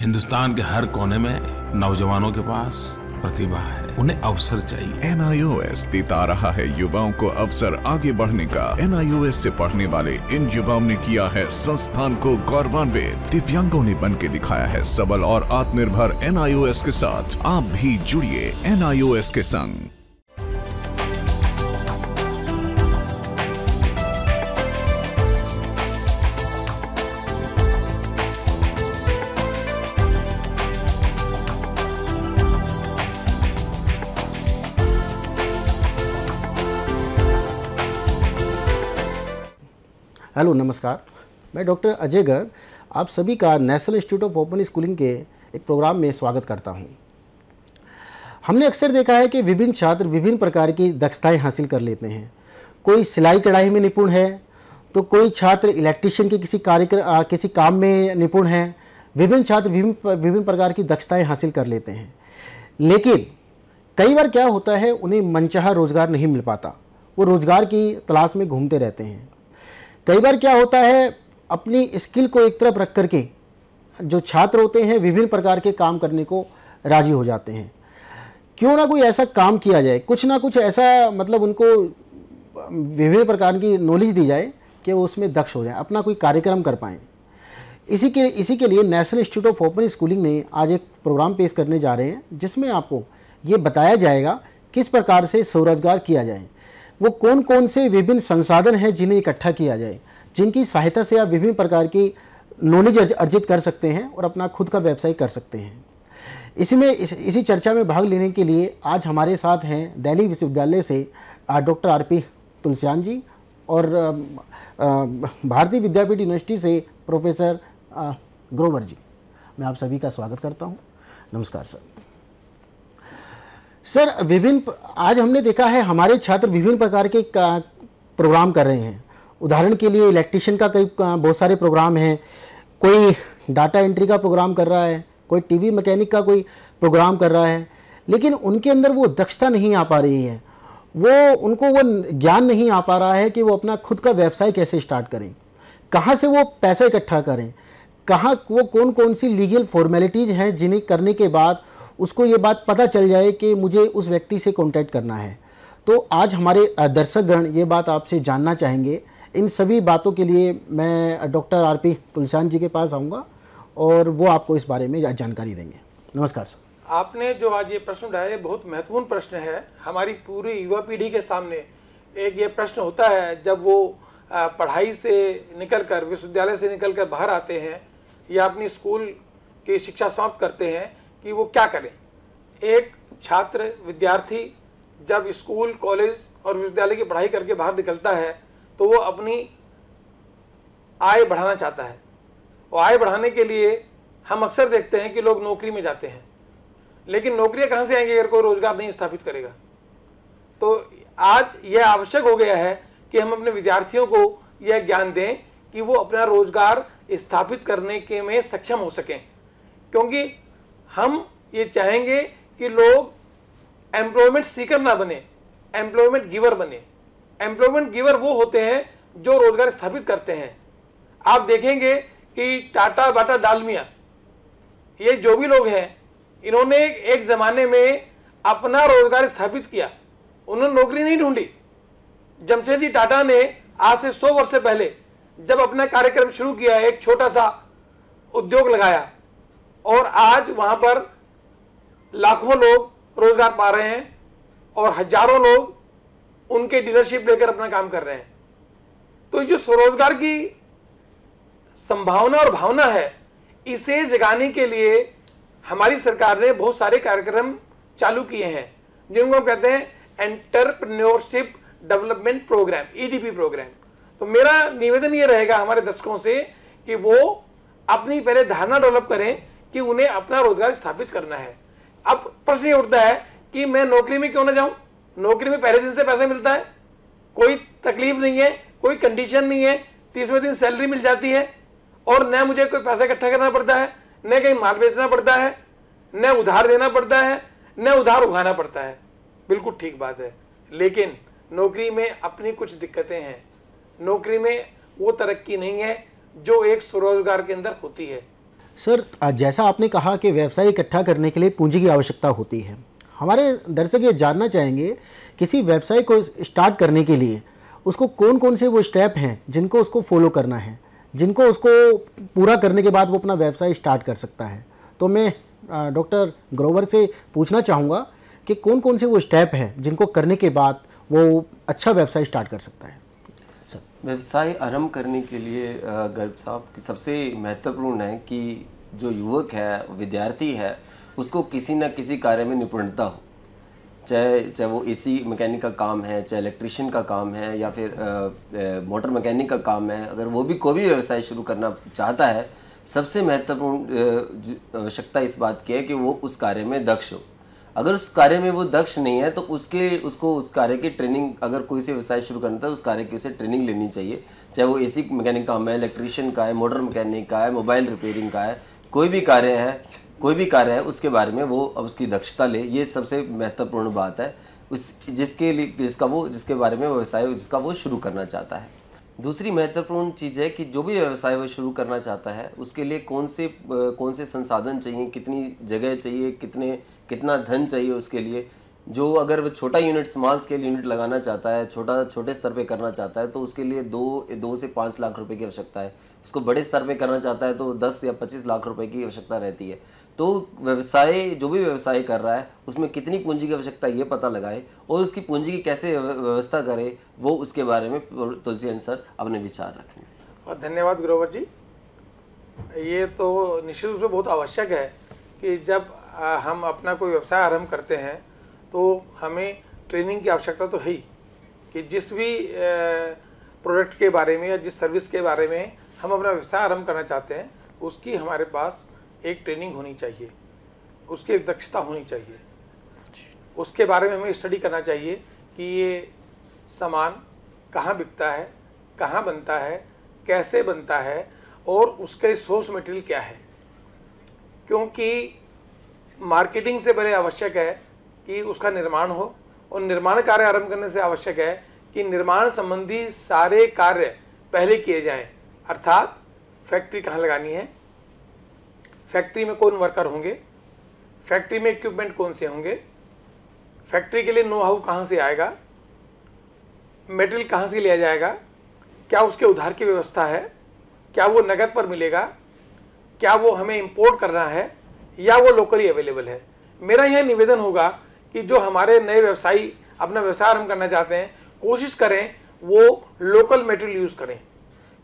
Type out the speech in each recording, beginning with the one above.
हिंदुस्तान के हर कोने में नौजवानों के पास प्रतिभा है, उन्हें अवसर चाहिए। NIOS देता रहा है युवाओं को अवसर आगे बढ़ने का। NIOS से पढ़ने वाले इन युवाओं ने किया है संस्थान को गौरवान्वित। दिव्यांगों ने बन के दिखाया है सबल और आत्मनिर्भर। NIOS के साथ आप भी जुड़िए NIOS के संग। हेलो नमस्कार, मैं डॉक्टर अजय गर्ग आप सभी का national institute of open schooling के एक प्रोग्राम में स्वागत करता हूं। हमने अक्सर देखा है कि विभिन्न छात्र विभिन्न प्रकार की दक्षताएं हासिल कर लेते हैं। कोई सिलाई कढ़ाई में निपुण है तो कोई छात्र इलेक्ट्रीशियन के किसी काम में निपुण है। विभिन्न छात्र विभिन्न प्रकार की दक्षताएँ हासिल कर लेते हैं, लेकिन कई बार क्या होता है, उन्हें मनचाहा रोज़गार नहीं मिल पाता। वो रोज़गार की तलाश में घूमते रहते हैं। कई बार क्या होता है, अपनी स्किल को एक तरफ रख करके जो छात्र होते हैं विभिन्न प्रकार के काम करने को राजी हो जाते हैं। क्यों ना कोई ऐसा काम किया जाए, कुछ ना कुछ ऐसा मतलब उनको विभिन्न प्रकार की नॉलेज दी जाए कि वो उसमें दक्ष हो जाए, अपना कोई कार्यक्रम कर पाएँ। इसी के लिए national institute of open schooling ने आज एक प्रोग्राम पेश करने जा रहे हैं, जिसमें आपको ये बताया जाएगा किस प्रकार से स्वरोजगार किया जाए। वो कौन कौन से विभिन्न संसाधन हैं जिन्हें इकट्ठा किया जाए, जिनकी सहायता से आप विभिन्न प्रकार की नॉलेज अर्जित कर सकते हैं और अपना खुद का व्यवसाय कर सकते हैं। इसी चर्चा में भाग लेने के लिए आज हमारे साथ हैं दिल्ली विश्वविद्यालय से डॉक्टर RP तुलसियान जी और भारतीय विद्यापीठ यूनिवर्सिटी से प्रोफेसर ग्रोवर जी। मैं आप सभी का स्वागत करता हूं। नमस्कार सर। आज हमने देखा है हमारे छात्र विभिन्न प्रकार के प्रोग्राम कर रहे हैं। उदाहरण के लिए इलेक्ट्रीशियन का बहुत सारे प्रोग्राम हैं, कोई डाटा एंट्री का प्रोग्राम कर रहा है, कोई टीवी मैकेनिक का कोई प्रोग्राम कर रहा है, लेकिन उनके अंदर वो दक्षता नहीं आ पा रही है। उनको वो ज्ञान नहीं आ पा रहा है कि वो अपना खुद का व्यवसाय कैसे स्टार्ट करें, कहाँ से वो पैसा इकट्ठा करें, वो कौन कौन सी लीगल फॉर्मेलिटीज़ हैं जिन्हें करने के बाद उसको ये बात पता चल जाए कि मुझे उस व्यक्ति से कांटेक्ट करना है। तो आज हमारे दर्शकगण ये बात आपसे जानना चाहेंगे। इन सभी बातों के लिए मैं डॉक्टर RP तुलसियान जी के पास आऊँगा और वो आपको इस बारे में जानकारी देंगे। नमस्कार सर। आपने जो आज ये प्रश्न उठाया, बहुत महत्वपूर्ण प्रश्न है। हमारी पूरी युवा पीढ़ी के सामने एक ये प्रश्न होता है जब वो पढ़ाई से निकलकर, विश्वविद्यालय से निकलकर बाहर आते हैं या अपनी स्कूल की शिक्षा समाप्त करते हैं कि वो क्या करें। एक छात्र विद्यार्थी जब स्कूल, कॉलेज और विश्वविद्यालय की पढ़ाई करके बाहर निकलता है तो वो अपनी आय बढ़ाना चाहता है, और आय बढ़ाने के लिए हम अक्सर देखते हैं कि लोग नौकरी में जाते हैं, लेकिन नौकरियां कहाँ से आएंगी अगर कोई रोजगार नहीं स्थापित करेगा। तो आज यह आवश्यक हो गया है कि हम अपने विद्यार्थियों को यह ज्ञान दें कि वो अपना रोजगार स्थापित करने के में सक्षम हो सकें, क्योंकि हम ये चाहेंगे कि लोग एम्प्लॉयमेंट सीकर ना बने, एम्प्लॉयमेंट गिवर बने। एम्प्लॉयमेंट गिवर वो होते हैं जो रोजगार स्थापित करते हैं। आप देखेंगे कि टाटा, बाटा, डालमिया, ये जो भी लोग हैं, इन्होंने एक जमाने में अपना रोजगार स्थापित किया, उन्होंने नौकरी नहीं ढूंढी। जमशेदजी टाटा ने आज से 100 वर्ष से पहले जब अपना कार्यक्रम शुरू किया, एक छोटा सा उद्योग लगाया और आज वहां पर लाखों लोग रोजगार पा रहे हैं और हजारों लोग उनके डीलरशिप लेकर अपना काम कर रहे हैं। तो जो स्वरोजगार की संभावना और भावना है, इसे जगाने के लिए हमारी सरकार ने बहुत सारे कार्यक्रम चालू किए हैं, जिनको हम कहते हैं entrepreneurship development programme, EDP programme. तो मेरा निवेदन ये रहेगा हमारे दर्शकों से कि वो अपनी पहले धारणा डेवलप करें कि उन्हें अपना रोजगार स्थापित करना है। अब प्रश्न ये उठता है कि मैं नौकरी में क्यों ना जाऊं। नौकरी में पहले दिन से पैसा मिलता है, कोई तकलीफ नहीं है, कोई कंडीशन नहीं है, 30वें दिन सैलरी मिल जाती है और न मुझे कोई पैसा इकट्ठा करना पड़ता है, न कहीं माल बेचना पड़ता है, न उधार देना पड़ता है, न उधार उगाना पड़ता है। बिल्कुल ठीक बात है, लेकिन नौकरी में अपनी कुछ दिक्कतें हैं। नौकरी में वो तरक्की नहीं है जो एक स्वरोजगार के अंदर होती है। सर, जैसा आपने कहा कि व्यवसाय इकट्ठा करने के लिए पूंजी की आवश्यकता होती है, हमारे दर्शक ये जानना चाहेंगे किसी व्यवसाय को स्टार्ट करने के लिए उसको कौन कौन से वो स्टेप हैं जिनको उसको फॉलो करना है, जिनको उसको पूरा करने के बाद वो अपना व्यवसाय स्टार्ट कर सकता है। तो मैं डॉक्टर ग्रोवर से पूछना चाहूँगा कि कौन कौन से वो स्टेप हैं जिनको करने के बाद वो अच्छा व्यवसाय स्टार्ट कर सकता है। सर, व्यवसाय आरंभ करने के लिए गर्ग साहब सबसे महत्वपूर्ण है कि जो युवक है, विद्यार्थी है, उसको किसी न किसी कार्य में निपुणता हो। चाहे वो एसी मैकेनिक का काम है, चाहे इलेक्ट्रिशियन का काम है, या फिर मोटर मैकेनिक का काम है, अगर वो भी कोई भी व्यवसाय शुरू करना चाहता है, सबसे महत्वपूर्ण आवश्यकता इस बात की है कि वो उस कार्य में दक्ष हो। अगर उस कार्य में वो दक्ष नहीं है तो उसको उस कार्य की ट्रेनिंग, अगर कोई से व्यवसाय शुरू करना था उस कार्य की उसे ट्रेनिंग लेनी चाहिए। चाहे वो एसी मैकेनिक काम है, इलेक्ट्रिशियन का है, मोटर मैकेनिक का है, मोबाइल रिपेयरिंग का है, कोई भी कार्य है उसके बारे में वो अब उसकी दक्षता ले। ये सबसे महत्वपूर्ण बात है जिसके बारे में व्यवसाय जिसका वो शुरू करना चाहता है। दूसरी महत्वपूर्ण चीज़ है कि जो भी व्यवसाय वो शुरू करना चाहता है उसके लिए कौन से संसाधन चाहिए, कितनी जगह चाहिए, कितना धन चाहिए उसके लिए। जो अगर वो छोटा यूनिट, स्मॉल स्केल यूनिट लगाना चाहता है, छोटे स्तर पे करना चाहता है, तो उसके लिए 2 से 5 लाख रुपए की आवश्यकता है। उसको बड़े स्तर पे करना चाहता है तो 10 या 25 लाख रुपए की आवश्यकता रहती है। तो जो भी व्यवसाय कर रहा है उसमें कितनी पूंजी की आवश्यकता ये पता लगाए और उसकी पूंजी की कैसे व्यवस्था करे, वो उसके बारे में तुलसीचंद सर अपने विचार रखेंगे। और धन्यवाद ग्रोवर जी। ये तो निश्चित रूप से बहुत आवश्यक है कि जब हम अपना कोई व्यवसाय आरंभ करते हैं तो हमें ट्रेनिंग की आवश्यकता तो है ही, कि जिस भी प्रोडक्ट के बारे में या जिस सर्विस के बारे में हम अपना व्यवसाय आरंभ करना चाहते हैं उसकी हमारे पास एक ट्रेनिंग होनी चाहिए, उसकी दक्षता होनी चाहिए, उसके बारे में हमें स्टडी करना चाहिए कि ये सामान कहाँ बिकता है, कहाँ बनता है, कैसे बनता है और उसके सोर्स मटेरियल क्या है। क्योंकि मार्केटिंग से पहले आवश्यक है कि उसका निर्माण हो, और निर्माण कार्य आरंभ करने से आवश्यक है कि निर्माण संबंधी सारे कार्य पहले किए जाएं। अर्थात फैक्ट्री कहाँ लगानी है, फैक्ट्री में कौन वर्कर होंगे, फैक्ट्री में इक्विपमेंट कौन से होंगे, फैक्ट्री के लिए नो हाउ कहाँ से आएगा, मटेरियल कहाँ से लिया जाएगा, क्या उसके उधार की व्यवस्था है, क्या वो नगद पर मिलेगा, क्या वो हमें इंपोर्ट करना है या वो लोकली अवेलेबल है। मेरा यह निवेदन होगा कि जो हमारे नए व्यवसायी अपना व्यवसाय आरंभ करना चाहते हैं कोशिश करें वो लोकल मटेरियल यूज़ करें,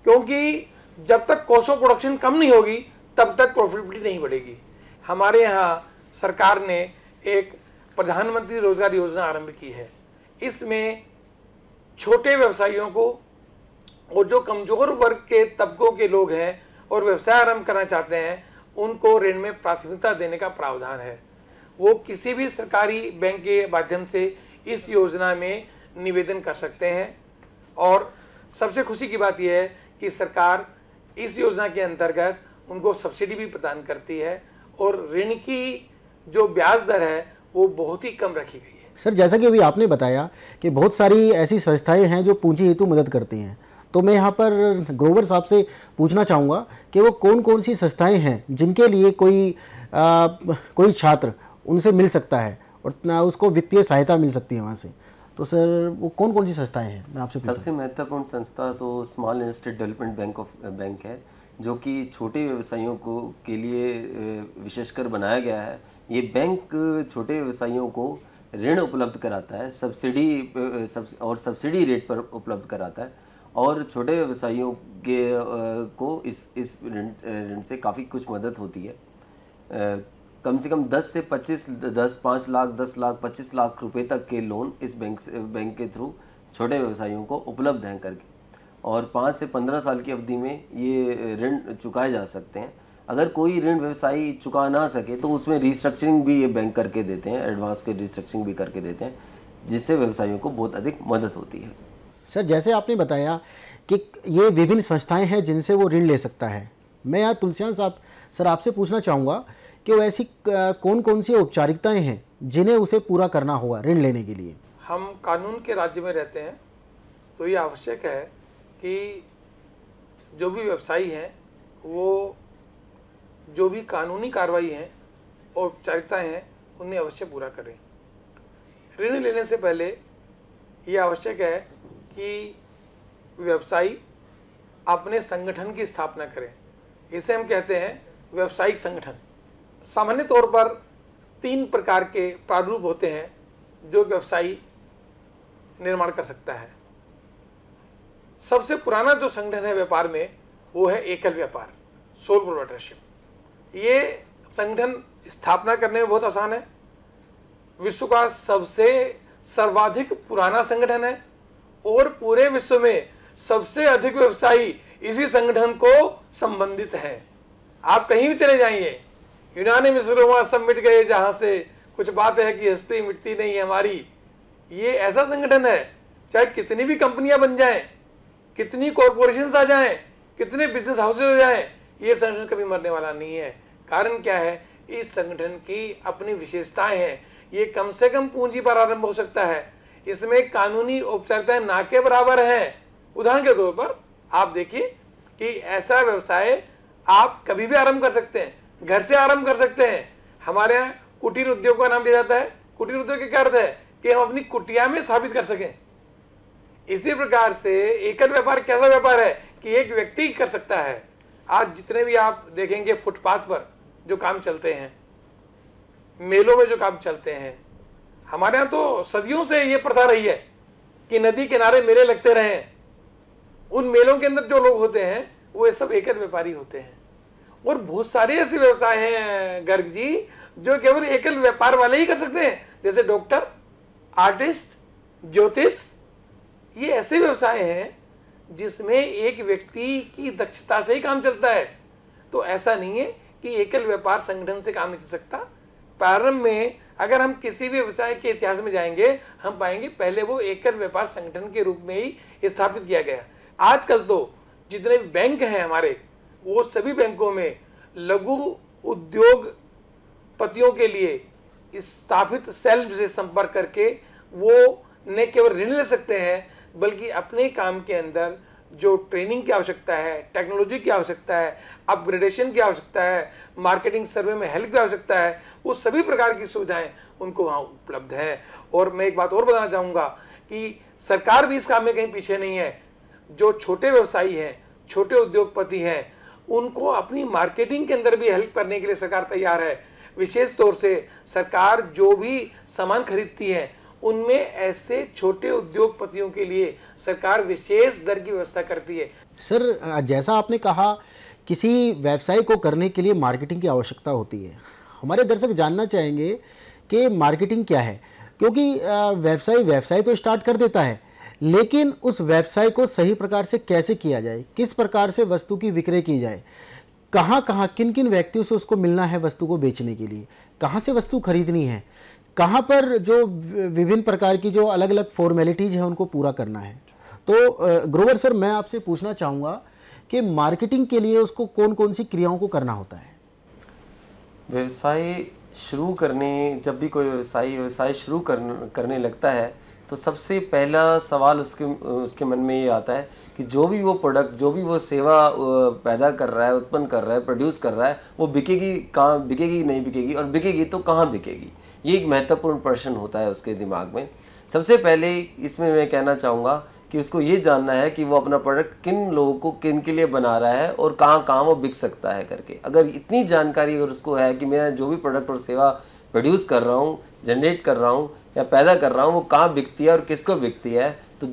क्योंकि जब तक कॉस्ट ऑफ प्रोडक्शन कम नहीं होगी तब तक प्रॉफिटेबिलिटी नहीं बढ़ेगी। हमारे यहाँ सरकार ने एक प्रधानमंत्री रोजगार योजना आरंभ की है। इसमें छोटे व्यवसायियों को और जो कमजोर वर्ग के तबकों के लोग हैं और व्यवसाय आरंभ करना चाहते हैं उनको ऋण में प्राथमिकता देने का प्रावधान है। वो किसी भी सरकारी बैंक के माध्यम से इस योजना में निवेदन कर सकते हैं। और सबसे खुशी की बात यह है कि सरकार इस योजना के अंतर्गत उनको सब्सिडी भी प्रदान करती है और ऋण की जो ब्याज दर है वो बहुत ही कम रखी गई है। सर, जैसा कि अभी आपने बताया कि बहुत सारी ऐसी संस्थाएं हैं जो पूंजी हेतु मदद करती हैं, तो मैं यहाँ पर ग्रोवर साहब से पूछना चाहूँगा कि वो कौन कौन सी संस्थाएं हैं जिनके लिए कोई छात्र उनसे मिल सकता है और उसको वित्तीय सहायता मिल सकती है वहाँ से। तो सर वो कौन कौन सी संस्थाएं हैं, मैं आपसे सबसे महत्वपूर्ण संस्था तो स्मॉल इंडस्ट्री डेवलपमेंट बैंक है, जो कि छोटे व्यवसायियों के लिए विशेषकर बनाया गया है। ये बैंक छोटे व्यवसायियों को ऋण उपलब्ध कराता है, सब्सिडी रेट पर उपलब्ध कराता है और छोटे व्यवसायियों को इस ऋण से काफ़ी कुछ मदद होती है। कम से कम 5 लाख 10 लाख 25 लाख रुपए तक के लोन इस बैंक के थ्रू छोटे व्यवसायियों को उपलब्ध हैं करके, और 5 से 15 साल की अवधि में ये ऋण चुकाए जा सकते हैं। अगर कोई ऋण व्यवसायी चुका ना सके तो उसमें रिस्ट्रक्चरिंग भी ये बैंक करके देते हैं, एडवांस के रिस्ट्रक्चरिंग भी करके देते हैं, जिससे व्यवसायियों को बहुत अधिक मदद होती है। सर, जैसे आपने बताया कि ये विभिन्न संस्थाएं हैं जिनसे वो ऋण ले सकता है, मैं यहाँ तुलसीचंद साहब सर आपसे पूछना चाहूँगा कि वो ऐसी कौन कौन सी औपचारिकताएं हैं जिन्हें उसे पूरा करना होगा ऋण लेने के लिए। हम कानून के राज्य में रहते हैं तो ये आवश्यक है कि जो भी व्यवसायी हैं वो जो भी कानूनी कार्रवाई हैं और औपचारिकताएँ हैं उन्हें अवश्य पूरा करें। ऋण लेने से पहले ये आवश्यक है कि व्यवसायी अपने संगठन की स्थापना करें। इसे हम कहते हैं व्यावसायिक संगठन। सामान्य तौर पर 3 प्रकार के प्रारूप होते हैं जो व्यवसायी निर्माण कर सकता है। सबसे पुराना जो संगठन है व्यापार में वो है एकल व्यापार, सोल प्रोप्राइटरशिप। ये संगठन स्थापना करने में बहुत आसान है। विश्व का सबसे सर्वाधिक पुराना संगठन है और पूरे विश्व में सबसे अधिक व्यवसायी इसी संगठन को संबंधित है। आप कहीं भी चले जाइए, यूनानी मिस्र वहां सब मिट गए जहां से कुछ बात है कि हस्ती मिटती नहीं है हमारी। ये ऐसा संगठन है, चाहे कितनी भी कंपनियां बन जाएं, कितनी कॉरपोरेशंस आ जाएं, कितने बिजनेस हाउसेज हो जाएं, ये संगठन कभी मरने वाला नहीं है। कारण क्या है? इस संगठन की अपनी विशेषताएं हैं। ये कम से कम पूंजी पर आरंभ हो सकता है। इसमें कानूनी औपचारिकताएं ना के बराबर हैं। उदाहरण के तौर पर आप देखिए कि ऐसा व्यवसाय आप कभी भी आरंभ कर सकते हैं, घर से आरंभ कर सकते हैं। हमारे यहाँ कुटीर उद्योग का नाम दिया जाता है। कुटीर उद्योग का क्या अर्थ है? कि हम अपनी कुटिया में स्थापित कर सकें। इसी प्रकार से एकल व्यापार कैसा व्यापार है कि एक व्यक्ति कर सकता है। आज जितने भी आप देखेंगे फुटपाथ पर जो काम चलते हैं, मेलों में जो काम चलते हैं, हमारे यहाँ तो सदियों से ये प्रथा रही है कि नदी किनारे मेले लगते रहे। उन मेलों के अंदर जो लोग होते हैं वो सब एकल व्यापारी होते हैं। और बहुत सारे ऐसे व्यवसाय हैं गर्ग जी जो केवल एकल व्यापार वाले ही कर सकते हैं, जैसे डॉक्टर, आर्टिस्ट, ज्योतिष। ये ऐसे व्यवसाय हैं जिसमें एक व्यक्ति की दक्षता से ही काम चलता है। तो ऐसा नहीं है कि एकल व्यापार संगठन से काम नहीं चल सकता। प्रारंभ में अगर हम किसी भी व्यवसाय के इतिहास में जाएंगे, हम पाएंगे पहले वो एकल व्यापार संगठन के रूप में ही स्थापित किया गया। आजकल तो जितने भी बैंक हैं हमारे, वो सभी बैंकों में लघु उद्योगपतियों के लिए स्थापित सेल से संपर्क करके वो न केवल ऋण ले सकते हैं, बल्कि अपने काम के अंदर जो ट्रेनिंग की आवश्यकता है, टेक्नोलॉजी की आवश्यकता है, अपग्रेडेशन की आवश्यकता है, मार्केटिंग सर्वे में हेल्प की आवश्यकता है, वो सभी प्रकार की सुविधाएं उनको वहाँ उपलब्ध हैं। और मैं एक बात और बताना चाहूँगा कि सरकार भी इस काम में कहीं पीछे नहीं है। जो छोटे व्यवसायी हैं, छोटे उद्योगपति हैं, उनको अपनी मार्केटिंग के अंदर भी हेल्प करने के लिए सरकार तैयार है। विशेष तौर से सरकार जो भी सामान खरीदती है उनमें ऐसे छोटे उद्योगपतियों के लिए सरकार विशेष दर की व्यवस्था करती है। सर, जैसा आपने कहा किसी व्यवसाय को करने के लिए मार्केटिंग की आवश्यकता होती है। हमारे दर्शक जानना चाहेंगे कि मार्केटिंग क्या है, क्योंकि व्यवसाय तो स्टार्ट कर देता है, लेकिन उस व्यवसाय को सही प्रकार से कैसे किया जाए, किस प्रकार से वस्तु की विक्रय की जाए, कहाँ किन किन व्यक्तियों से उसको मिलना है वस्तु को बेचने के लिए, कहाँ से वस्तु खरीदनी है, कहाँ पर जो विभिन्न प्रकार की जो अलग अलग फॉर्मेलिटीज़ हैं उनको पूरा करना है। तो ग्रोवर सर, मैं आपसे पूछना चाहूँगा कि मार्केटिंग के लिए उसको कौन कौन सी क्रियाओं को करना होता है? व्यवसाय शुरू करने, जब भी कोई व्यवसाय शुरू करने लगता है तो सबसे पहला सवाल उसके मन में ये आता है कि जो भी वो प्रोडक्ट, जो भी वो सेवा पैदा कर रहा है, उत्पन्न कर रहा है, प्रोड्यूस कर रहा है, वो बिकेगी कहाँ, बिकेगी नहीं बिकेगी, और बिकेगी तो कहाँ बिकेगी। ये एक महत्वपूर्ण प्रश्न होता है उसके दिमाग में। सबसे पहले इसमें मैं कहना चाहूँगा कि उसको ये जानना है कि वो अपना प्रोडक्ट किन लोगों को, किन के लिए बना रहा है और कहाँ वो बिक सकता है करके। अगर इतनी जानकारी अगर उसको है कि मैं जो भी प्रोडक्ट और सेवा प्रोड्यूस कर रहा हूँ, जनरेट कर रहा हूँ या पैदा कर रहा हूँ, वो कहाँ बिकती है और किसको बिकती है, तो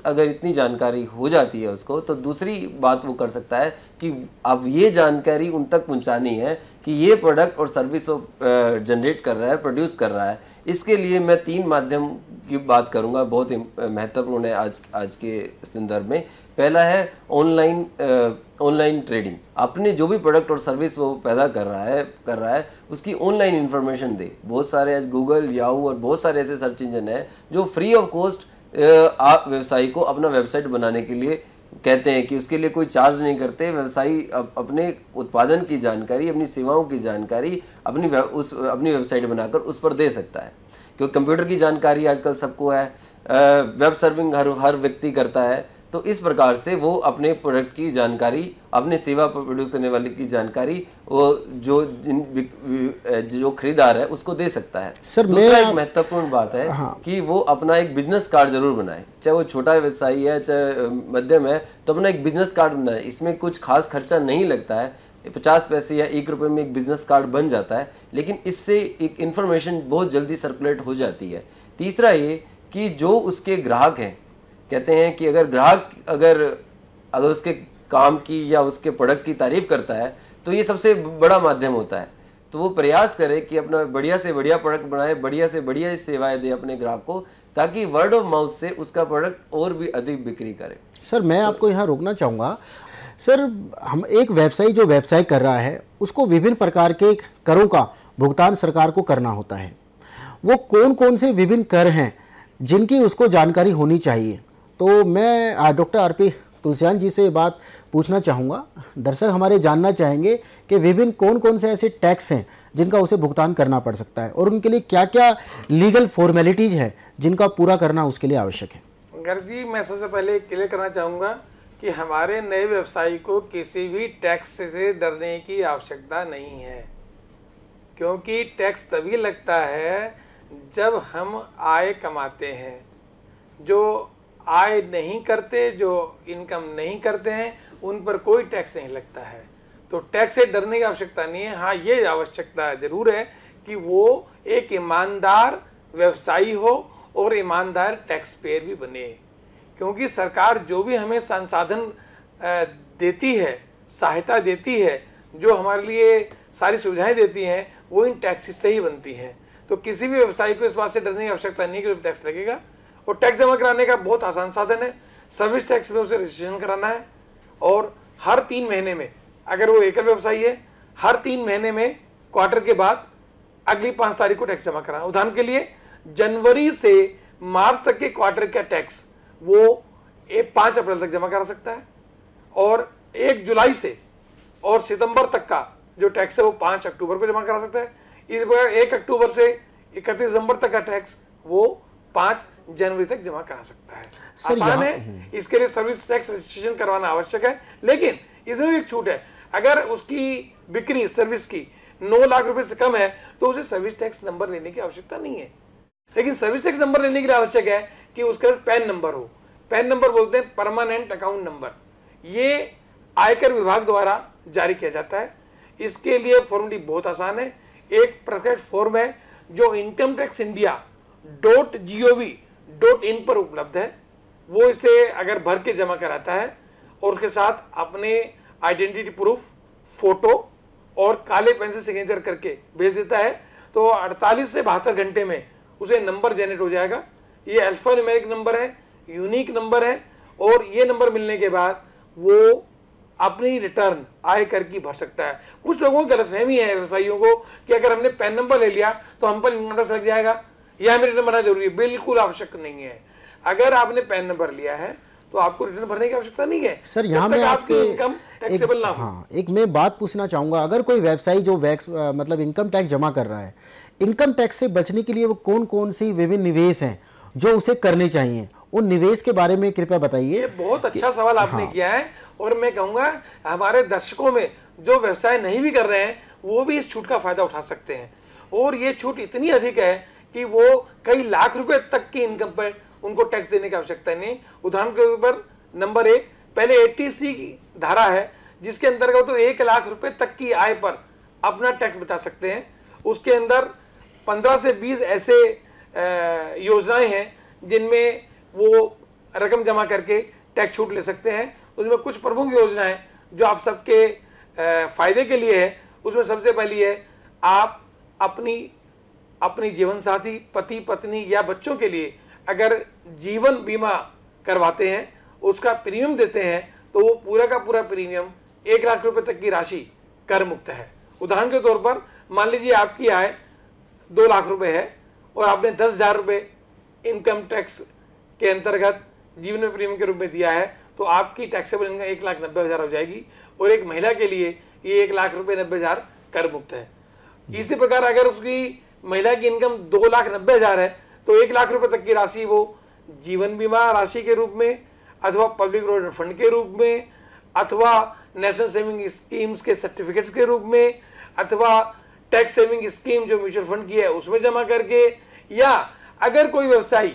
अगर इतनी जानकारी हो जाती है उसको, तो दूसरी बात वो कर सकता है कि अब ये जानकारी उन तक पहुँचानी है कि ये प्रोडक्ट और सर्विस वो जनरेट कर रहा है, प्रोड्यूस कर रहा है। इसके लिए मैं 3 माध्यम की बात करूँगा, बहुत ही महत्वपूर्ण है आज के संदर्भ में। पहला है ऑनलाइन ट्रेडिंग। अपने जो भी प्रोडक्ट और सर्विस वो पैदा कर रहा है उसकी ऑनलाइन इन्फॉर्मेशन दे। बहुत सारे आज गूगल, याहू और बहुत सारे ऐसे सर्च इंजन हैं जो फ्री ऑफ कॉस्ट आप व्यवसायी को अपना वेबसाइट बनाने के लिए कहते हैं कि उसके लिए कोई चार्ज नहीं करते। व्यवसायी अपने उत्पादन की जानकारी, अपनी सेवाओं की जानकारी अपनी वेबसाइट बनाकर उस पर दे सकता है, क्योंकि कंप्यूटर की जानकारी आजकल सबको है। वेब सर्विंग हर व्यक्ति करता है, तो इस प्रकार से वो अपने प्रोडक्ट की जानकारी, अपने सेवा प्रोड्यूस करने वाले की जानकारी वो जो खरीदार है उसको दे सकता है। सर, दूसरा एक महत्वपूर्ण बात है कि वो अपना एक बिजनेस कार्ड जरूर बनाए, चाहे वो छोटा व्यवसायी है चाहे मध्यम है, तो अपना एक बिजनेस कार्ड बनाए। इसमें कुछ खास खर्चा नहीं लगता है, 50 पैसे या 1 रुपये में एक बिजनेस कार्ड बन जाता है, लेकिन इससे एक इन्फॉर्मेशन बहुत जल्दी सर्कुलेट हो जाती है। तीसरा ये कि जो उसके ग्राहक हैं, कहते हैं कि अगर ग्राहक अगर उसके काम की या उसके प्रोडक्ट की तारीफ करता है तो ये सबसे बड़ा माध्यम होता है। तो वो प्रयास करे कि अपना बढ़िया से बढ़िया प्रोडक्ट बनाए, बढ़िया से बढ़िया सेवाएं दे अपने ग्राहक को, ताकि वर्ड ऑफ माउथ से उसका प्रोडक्ट और भी अधिक बिक्री करे। सर, मैं आपको यहाँ रोकना चाहूँगा। सर, हम एक व्यवसायी जो व्यवसाय कर रहा है उसको विभिन्न प्रकार के करों का भुगतान सरकार को करना होता है। वो कौन कौन से विभिन्न कर हैं जिनकी उसको जानकारी होनी चाहिए? तो मैं डॉक्टर आरपी तुलसियान जी से बात पूछना चाहूँगा। दर्शक हमारे जानना चाहेंगे कि विभिन्न कौन कौन से ऐसे टैक्स हैं जिनका उसे भुगतान करना पड़ सकता है और उनके लिए क्या क्या लीगल फॉर्मेलिटीज़ है जिनका पूरा करना उसके लिए आवश्यक है। गर्ग जी, मैं सबसे पहले क्लियर करना चाहूँगा कि हमारे नए व्यवसायी को किसी भी टैक्स से डरने की आवश्यकता नहीं है, क्योंकि टैक्स तभी लगता है जब हम आय कमाते हैं। जो आय नहीं करते, जो इनकम नहीं करते हैं, उन पर कोई टैक्स नहीं लगता है। तो टैक्स से डरने की आवश्यकता नहीं है। हाँ, ये आवश्यकता जरूर है कि वो एक ईमानदार व्यवसायी हो और ईमानदार टैक्स पेयर भी बने, क्योंकि सरकार जो भी हमें संसाधन देती है, सहायता देती है, जो हमारे लिए सारी सुविधाएं देती हैं, वो इन टैक्स से ही बनती हैं। तो किसी भी व्यवसायी को इस बात से डरने की आवश्यकता नहीं कि टैक्स लगेगा। और टैक्स जमा कराने का बहुत आसान साधन है, सर्विस टैक्स में उसे रजिस्ट्रेशन कराना है और हर 3 महीने में, अगर वो एकल व्यवसायी है, हर 3 महीने में क्वार्टर के बाद अगली 5 तारीख को टैक्स जमा कराना। उदाहरण के लिए जनवरी से मार्च तक के क्वार्टर का टैक्स वो 5 अप्रैल तक जमा करा सकता है और 1 जुलाई से और सितंबर तक का जो टैक्स है वो 5 अक्टूबर को जमा करा सकता है। इस प्रकार 1 अक्टूबर से 31 दिसंबर तक का टैक्स वो 5 जनवरी तक जमा करा सकता है। आसान है, इसके लिए सर्विस टैक्स रजिस्ट्रेशन करवाना आवश्यक है, लेकिन इसमें भी एक छूट है। अगर उसकी बिक्री सर्विस की 9 लाख रुपए से कम है तो उसे सर्विस टैक्स नंबर लेने की आवश्यकता नहीं है। लेकिन सर्विस टैक्स नंबर लेने के लिए आवश्यक है कि उसका पैन नंबर हो। पैन नंबर बोलते हैं परमानेंट अकाउंट नंबर। ये आयकर विभाग द्वारा जारी किया जाता है। इसके लिए फॉर्मेलिटी बहुत आसान है। एक प्रकट फॉर्म है जो incometaxindia.gov.in पर उपलब्ध है। वो इसे अगर भर के जमा कराता है और उसके साथ अपने आइडेंटिटी प्रूफ, फोटो और काले पेन से सिग्नेचर करके भेज देता है तो 48 से 72 घंटे में उसे नंबर जनरेट हो जाएगा। ये अल्फा न्यूमेरिक नंबर है, यूनिक नंबर है और ये नंबर मिलने के बाद वो अपनी रिटर्न आयकर की भर सकता है। कुछ लोगों को गलतफहमी है व्यवसायियों को कि अगर हमने पैन नंबर ले लिया तो हम पर इनकम टैक्स लग जाएगा या हमें रिटर्न भरना जरूरी है। बिल्कुल आवश्यक नहीं है। अगर आपने पैन नंबर लिया है तो आपको रिटर्न भरने की आवश्यकता नहीं है सर। यहाँ में आपसे इनकम टैक्सेबल ना हो। एक मैं बात पूछना चाहूँगा, अगर कोई व्यवसायी जो मतलब इनकम टैक्स जमा कर रहा है, इनकम टैक्स से बचने के लिए वो कौन कौन सी विभिन्न निवेश हैं जो उसे करने चाहिए, उन निवेश के बारे में कृपया बताइए। ये बहुत अच्छा सवाल आपने किया है और मैं कहूँगा हमारे दर्शकों में जो व्यवसाय नहीं भी कर रहे हैं वो भी इस छूट का फायदा उठा सकते हैं। और ये छूट इतनी अधिक है कि वो कई लाख रुपए तक की इनकम पर उनको टैक्स देने की आवश्यकता नहीं। उदाहरण के तौर पर नंबर 1, पहले 80C की धारा है जिसके अंतर्गत तो 1 लाख रुपए तक की आय पर अपना टैक्स बचा सकते हैं। उसके अंदर 15 से 20 ऐसे योजनाएं हैं जिनमें वो रकम जमा करके टैक्स छूट ले सकते हैं। उसमें कुछ प्रमुख योजनाएं जो आप सबके फायदे के लिए है। उसमें सबसे पहली है, आप अपनी जीवन साथी, पति पत्नी या बच्चों के लिए अगर जीवन बीमा करवाते हैं, उसका प्रीमियम देते हैं तो वो पूरा का पूरा प्रीमियम 1 लाख रुपए तक की राशि कर मुक्त है। उदाहरण के तौर पर मान लीजिए आपकी आय 2 लाख रुपए है और आपने 10,000 रुपये इनकम टैक्स के अंतर्गत जीवन प्रीमियम के रूप में दिया है तो आपकी टैक्सेबल इनकम 1,90,000 हो जाएगी और एक महिला के लिए ये 1,90,000 कर मुक्त है। इसी प्रकार अगर उसकी महिला की इनकम 2,90,000 है तो 1 लाख रुपए तक की राशि वो जीवन बीमा राशि के रूप में अथवा पब्लिक प्रोविडेंट फंड के रूप में, अथवा नेशनल सेविंग स्कीम्स के सर्टिफिकेट्स के रूप में, अथवा टैक्स सेविंग स्कीम जो म्यूचुअल फंड की है उसमें जमा करके, या अगर कोई व्यवसायी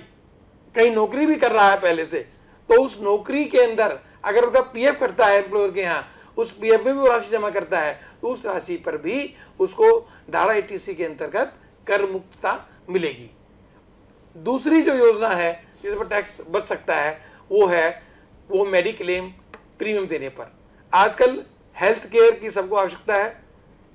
कहीं नौकरी भी कर रहा है पहले से, तो उस नौकरी के अंदर अगर उसका पीएफ कटता है एम्प्लॉयर के यहाँ, उस पीएफ में भी वो राशि जमा करता है, तो उस राशि पर भी उसको धारा 80C के अंतर्गत कर मुक्तता मिलेगी। दूसरी जो योजना है जिस पर टैक्स बच सकता है वो मेडिक्लेम प्रीमियम देने पर। आजकल हेल्थ केयर की सबको आवश्यकता है,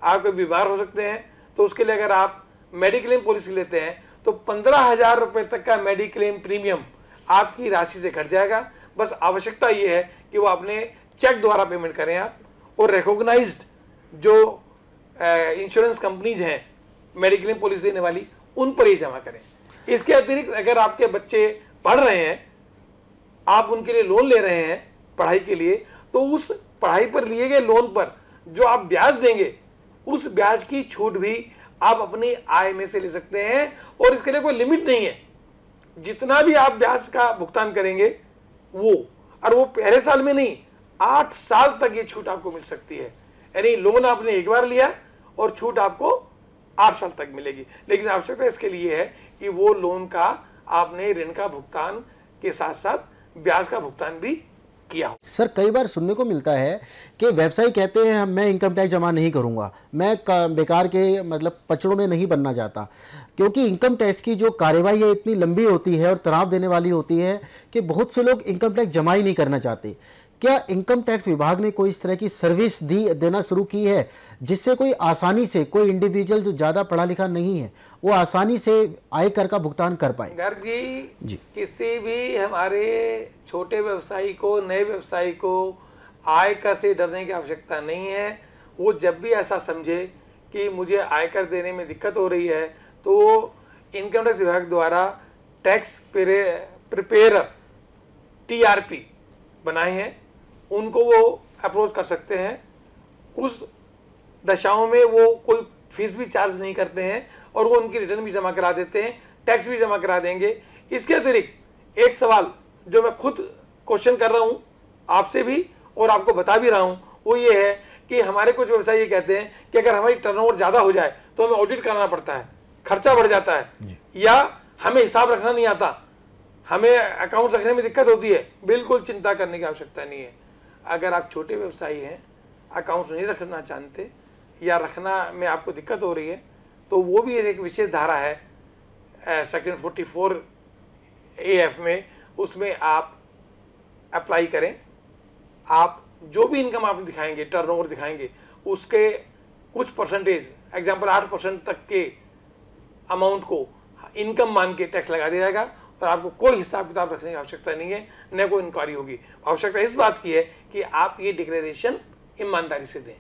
आप कोई बीमार हो सकते हैं, तो उसके लिए अगर आप मेडिक्लेम पॉलिसी लेते हैं तो 15,000 रुपये तक का मेडिक्लेम प्रीमियम आपकी राशि से घट जाएगा। बस आवश्यकता ये है कि वो अपने चेक द्वारा पेमेंट करें आप, और रिकॉग्नाइज्ड जो इंश्योरेंस कंपनीज हैं मेडिक्लेम पॉलिसी देने वाली, उन पर ही जमा करें। इसके अतिरिक्त अगर आपके बच्चे पढ़ रहे हैं, आप उनके लिए लोन ले रहे हैं पढ़ाई के लिए, तो उस पढ़ाई पर लिए गए लोन पर जो आप ब्याज देंगे, उस ब्याज की छूट भी आप अपनी आय में से ले सकते हैं, और इसके लिए कोई लिमिट नहीं है। जितना भी आप ब्याज का भुगतान करेंगे और वो पहले साल में नहीं, 8 साल तक ये छूट आपको मिल सकती है। यानी लोन आपने एक बार लिया और छूट आपको 8 साल तक मिलेगी। लेकिन आवश्यकता इसके लिए है कि वो लोन का आपने ऋण का भुगतान के साथ साथ ब्याज का भुगतान भी किया हो। सर, कई बार सुनने को मिलता है कि व्यवसायी कहते हैं मैं इनकम टैक्स जमा नहीं करूंगा, मैं बेकार के मतलब पचड़ों में नहीं बनना चाहता, क्योंकि इनकम टैक्स की जो कार्यवाही है इतनी लंबी होती है और तनाव देने वाली होती है कि बहुत से लोग इनकम टैक्स जमा ही नहीं करना चाहते। क्या इनकम टैक्स विभाग ने कोई इस तरह की सर्विस देना शुरू की है जिससे कोई आसानी से, कोई इंडिविजुअल जो ज़्यादा पढ़ा लिखा नहीं है वो आसानी से आयकर का भुगतान कर पाए? गर्ग जी, किसी भी हमारे छोटे व्यवसायी को, नए व्यवसायी को आयकर से डरने की आवश्यकता नहीं है। वो जब भी ऐसा समझे कि मुझे आयकर देने में दिक्कत हो रही है, तो इनकम टैक्स विभाग द्वारा टैक्स प्रिपेयर TRP बनाए हैं, उनको वो अप्रोच कर सकते हैं। उस दशाओं में वो कोई फीस भी चार्ज नहीं करते हैं और वो उनकी रिटर्न भी जमा करा देते हैं, टैक्स भी जमा करा देंगे। इसके अतिरिक्त एक सवाल जो मैं खुद क्वेश्चन कर रहा हूँ आपसे भी और आपको बता भी रहा हूँ, वो ये है कि हमारे कुछ व्यवसायी ये कहते हैं कि अगर हमारी टर्नओवर ज़्यादा हो जाए तो हमें ऑडिट कराना पड़ता है, खर्चा बढ़ जाता है, या हमें हिसाब रखना नहीं आता, हमें अकाउंट्स रखने में दिक्कत होती है। बिल्कुल चिंता करने की आवश्यकता नहीं है। अगर आप छोटे व्यवसायी हैं, अकाउंट्स नहीं रखना चाहते या रखना में आपको दिक्कत हो रही है, तो वो भी एक विशेष धारा है सेक्शन 44 AF में, उसमें आप अप्लाई करें। आप जो भी इनकम आप दिखाएंगे, टर्नओवर दिखाएंगे, उसके कुछ परसेंटेज, एग्जाम्पल 8% तक के अमाउंट को इनकम मान के टैक्स लगा दिया जाएगा और आपको कोई हिसाब किताब रखने की आवश्यकता नहीं है, न कोई इंक्वायरी होगी। आवश्यकता इस बात की है कि आप ये डिक्लेरेशन ईमानदारी से दें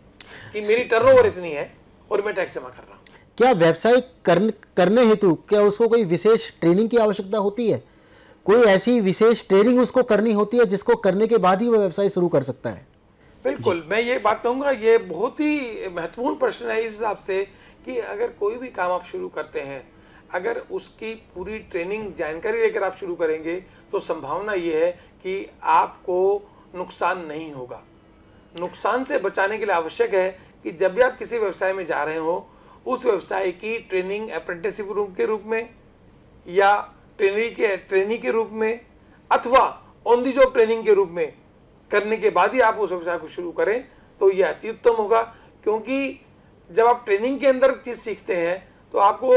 कि मेरी टर्नओवर इतनी है और मैं टैक्स जमा कर रहा हूँ। क्या व्यवसाय करने हेतु क्या उसको कोई विशेष ट्रेनिंग की आवश्यकता होती है? कोई ऐसी विशेष ट्रेनिंग उसको करनी होती है जिसको करने के बाद ही वो व्यवसाय शुरू कर सकता है? बिल्कुल, मैं ये बात कहूँगा, ये बहुत ही महत्वपूर्ण प्रश्न है इस हिसाब से कि अगर कोई भी काम आप शुरू करते हैं, अगर उसकी पूरी ट्रेनिंग जानकारी लेकर आप शुरू करेंगे तो संभावना ये है कि आपको नुकसान नहीं होगा। नुकसान से बचाने के लिए आवश्यक है कि जब भी आप किसी व्यवसाय में जा रहे हो, उस व्यवसाय की ट्रेनिंग अप्रेंटिसशिप के रूप में या ट्रेनी के रूप में अथवा ऑन दी जॉब ट्रेनिंग के रूप में करने के बाद ही आप उस व्यवसाय को शुरू करें तो यह अति उत्तम होगा। क्योंकि जब आप ट्रेनिंग के अंदर चीज़ सीखते हैं तो आपको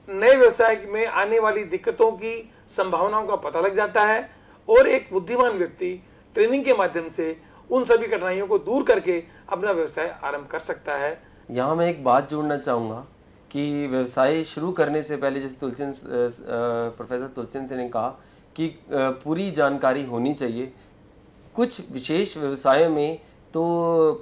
नए व्यवसाय में आने वाली दिक्कतों की संभावनाओं का पता लग जाता है और एक बुद्धिमान व्यक्ति ट्रेनिंग के माध्यम से उन सभी कठिनाइयों को दूर करके अपना व्यवसाय आरंभ कर सकता है। यहाँ मैं एक बात जोड़ना चाहूँगा कि व्यवसाय शुरू करने से पहले, जैसे प्रोफेसर तुलचंद सिंह ने कहा कि पूरी जानकारी होनी चाहिए। कुछ विशेष व्यवसायों में तो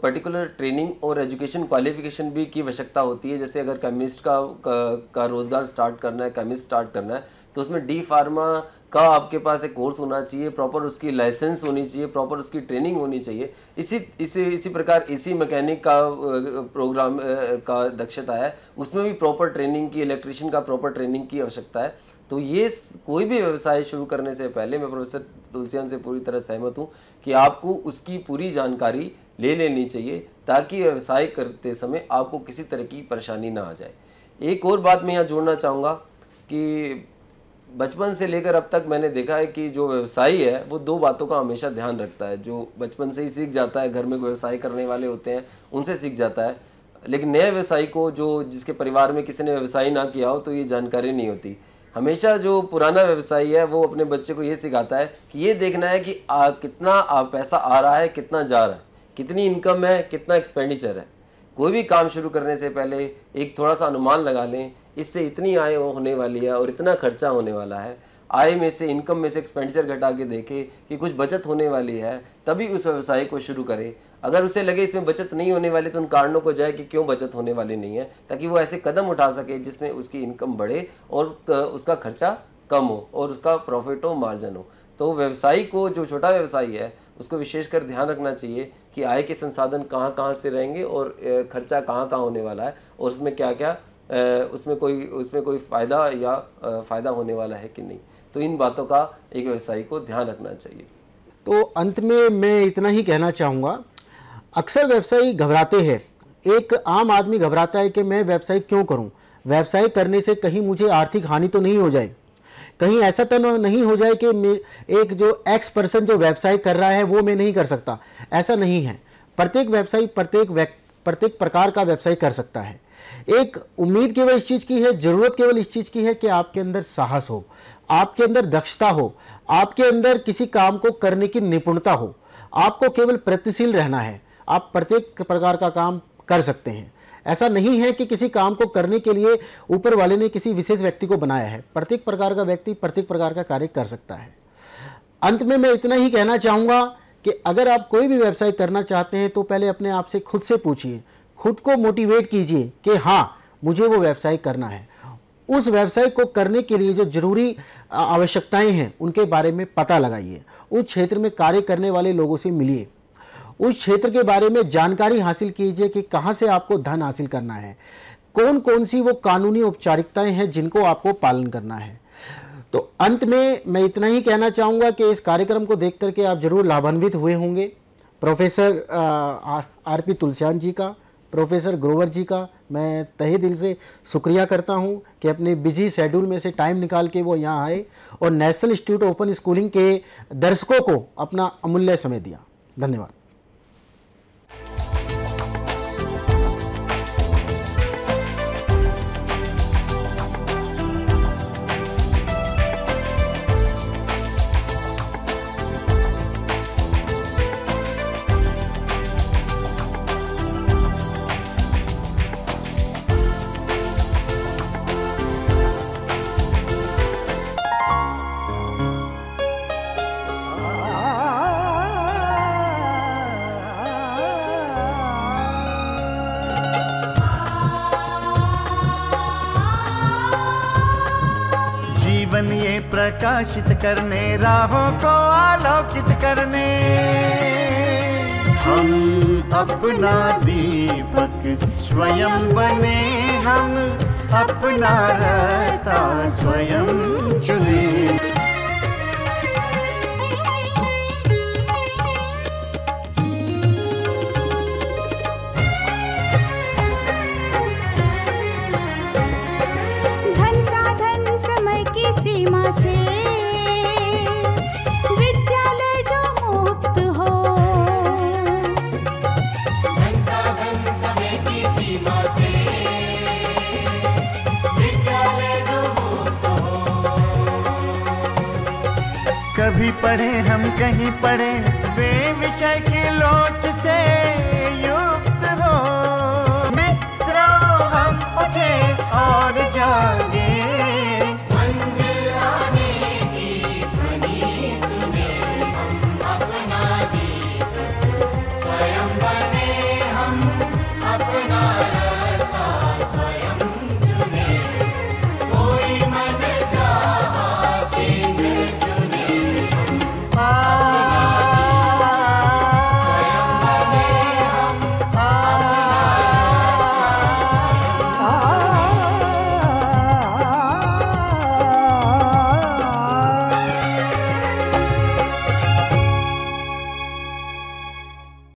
पर्टिकुलर ट्रेनिंग और एजुकेशन क्वालिफिकेशन भी की आवश्यकता होती है। जैसे अगर केमिस्ट का रोज़गार स्टार्ट करना है, केमिस्ट स्टार्ट करना है, तो उसमें D Pharma का आपके पास एक कोर्स होना चाहिए, प्रॉपर उसकी लाइसेंस होनी चाहिए, प्रॉपर उसकी ट्रेनिंग होनी चाहिए। इसी प्रकार एसी मैकेनिक का प्रोग्राम का दक्षता है, उसमें भी प्रॉपर ट्रेनिंग की, इलेक्ट्रिशियन का प्रॉपर ट्रेनिंग की आवश्यकता है। तो ये कोई भी व्यवसाय शुरू करने से पहले मैं प्रोफेसर तुलसियान से पूरी तरह सहमत हूँ कि आपको उसकी पूरी जानकारी ले लेनी चाहिए, ताकि व्यवसाय करते समय आपको किसी तरह की परेशानी ना आ जाए। एक और बात मैं यहाँ जोड़ना चाहूँगा कि बचपन से लेकर अब तक मैंने देखा है कि जो व्यवसायी है वो दो बातों का हमेशा ध्यान रखता है। जो बचपन से ही सीख जाता है, घर में व्यवसाय करने वाले होते हैं उनसे सीख जाता है, लेकिन नए व्यवसायी को जो जिसके परिवार में किसी ने व्यवसाय ना किया हो तो ये जानकारी नहीं होती। हमेशा जो पुराना व्यवसायी है वो अपने बच्चे को ये सिखाता है कि ये देखना है कि कितना पैसा आ रहा है, कितना जा रहा है, कितनी इनकम है, कितना एक्सपेंडिचर है। कोई भी काम शुरू करने से पहले एक थोड़ा सा अनुमान लगा लें, इससे इतनी आय होने वाली है और इतना खर्चा होने वाला है। आय में से, इनकम में से एक्सपेंडिचर घटा के देखें कि कुछ बचत होने वाली है, तभी उस व्यवसाय को शुरू करें। अगर उसे लगे इसमें बचत नहीं होने वाली तो उन कारणों को जाए कि क्यों बचत होने वाली नहीं है, ताकि वो ऐसे कदम उठा सके जिसमें उसकी इनकम बढ़े और उसका खर्चा कम हो और उसका प्रॉफिट हो, मार्जिन हो। तो व्यवसायी को, जो छोटा व्यवसायी है, उसको विशेषकर ध्यान रखना चाहिए कि आय के संसाधन कहाँ कहाँ से रहेंगे और खर्चा कहाँ कहाँ होने वाला है और उसमें क्या क्या उसमें कोई फ़ायदा या फ़ायदा होने वाला है कि नहीं। तो इन बातों का एक व्यवसायी को ध्यान रखना चाहिए। तो अंत में मैं इतना ही कहना चाहूँगा, अक्सर व्यवसायी घबराते हैं। एक आम आदमी घबराता है कि मैं व्यवसाय क्यों करूं, व्यवसाय करने से कहीं मुझे आर्थिक हानि तो नहीं हो जाए, कहीं ऐसा तो नहीं हो जाए कि एक जो एक्स पर्सन जो व्यवसाय कर रहा है वो मैं नहीं कर सकता। ऐसा नहीं है। प्रत्येक व्यवसायी प्रत्येक प्रकार का व्यवसाय कर सकता है। एक उम्मीद केवल इस चीज़ की है, ज़रूरत केवल इस चीज़ की है कि आपके अंदर साहस हो, आपके अंदर दक्षता हो, आपके अंदर किसी काम को करने की निपुणता हो। आपको केवल प्रयत्नशील रहना है। आप प्रत्येक प्रकार का काम कर सकते हैं। ऐसा नहीं है कि किसी काम को करने के लिए ऊपर वाले ने किसी विशेष व्यक्ति को बनाया है। प्रत्येक प्रकार का व्यक्ति प्रत्येक प्रकार का कार्य कर सकता है। अंत में मैं इतना ही कहना चाहूँगा कि अगर आप कोई भी व्यवसाय करना चाहते हैं तो पहले अपने आप से खुद से पूछिए, खुद को मोटिवेट कीजिए कि हाँ, मुझे वो व्यवसाय करना है। उस व्यवसाय को करने के लिए जो जरूरी आवश्यकताएं हैं उनके बारे में पता लगाइए। उस क्षेत्र में कार्य करने वाले लोगों से मिलिए, उस क्षेत्र के बारे में जानकारी हासिल कीजिए कि कहाँ से आपको धन हासिल करना है, कौन कौन सी वो कानूनी औपचारिकताएं हैं जिनको आपको पालन करना है। तो अंत में मैं इतना ही कहना चाहूँगा कि इस कार्यक्रम को देख करके आप जरूर लाभान्वित हुए होंगे। प्रोफेसर आरपी तुलसियान जी का, प्रोफेसर ग्रोवर जी का मैं तहे दिल से शुक्रिया करता हूं कि अपने बिजी शेड्यूल में से टाइम निकाल के वो यहाँ आए और नेशनल इंस्टीट्यूट ओपन स्कूलिंग के दर्शकों को अपना अमूल्य समय दिया। धन्यवाद। प्रकाशित करने, राहों को आलोकित करने, हम अपना दीपक स्वयं बने, हम अपना रास्ता स्वयं चुने। से विद्यालय जो मुक्त हो, संसाधन समय की सीमा से विद्यालय जो मुक्त हो। कभी पढ़े हम कहीं पढ़े, वे विषय के लोग